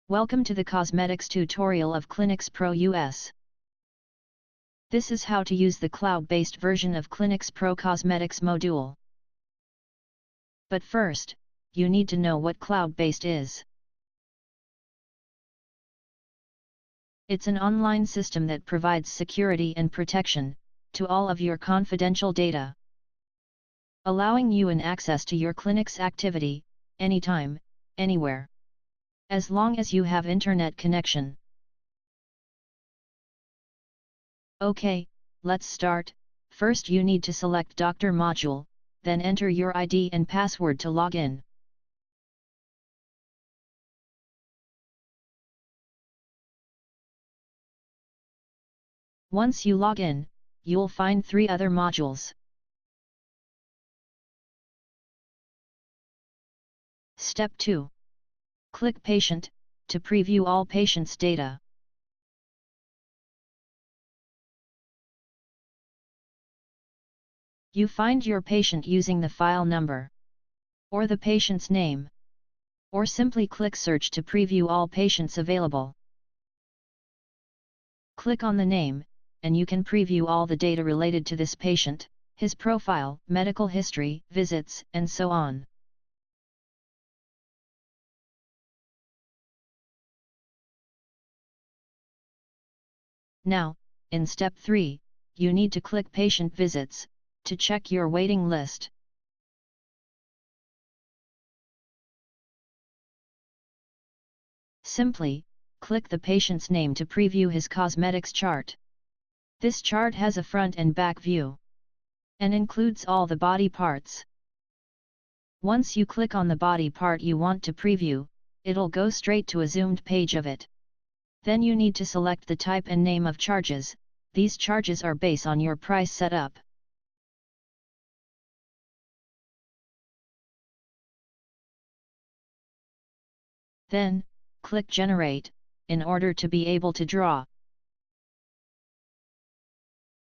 Welcome to the cosmetics tutorial of ClinicsPRO-US. This is how to use the cloud-based version of ClinicsPRO Cosmetics module. But first, you need to know what cloud-based is. It's an online system that provides security and protection to all of your confidential data, allowing you an access to your clinic's activity, anytime, anywhere, as long as you have internet connection. Okay, let's start. First you need to select Doctor module, then enter your ID and password to log in. Once you log in, you'll find 3 other modules. Step 2. Click Patient, to preview all patients' data. You find your patient using the file number, or the patient's name, or simply click Search to preview all patients available. Click on the name, and you can preview all the data related to this patient, his profile, medical history, visits, and so on. Now, in Step 3, you need to click Patient Visits, to check your waiting list. Simply, click the patient's name to preview his cosmetics chart. This chart has a front and back view, and includes all the body parts. Once you click on the body part you want to preview, it'll go straight to a zoomed page of it. Then you need to select the type and name of charges. These charges are based on your price setup. Then, click Generate, in order to be able to draw.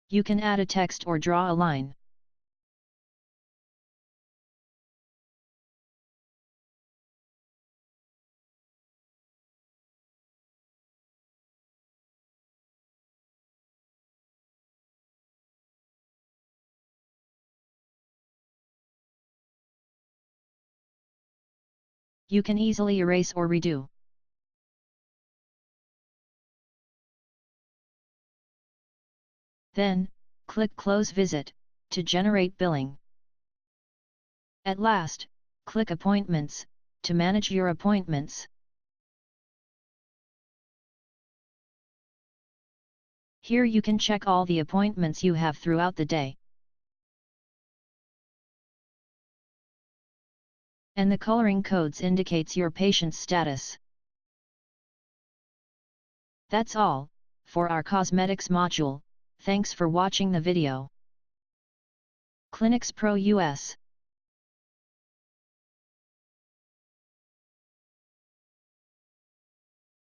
You can add a text or draw a line. You can easily erase or redo. Then, click Close Visit, to generate billing. At last, click Appointments, to manage your appointments. Here you can check all the appointments you have throughout the day. And the coloring codes indicates your patient's status. That's all for our cosmetics module. Thanks for watching the video. ClinicsPRO-US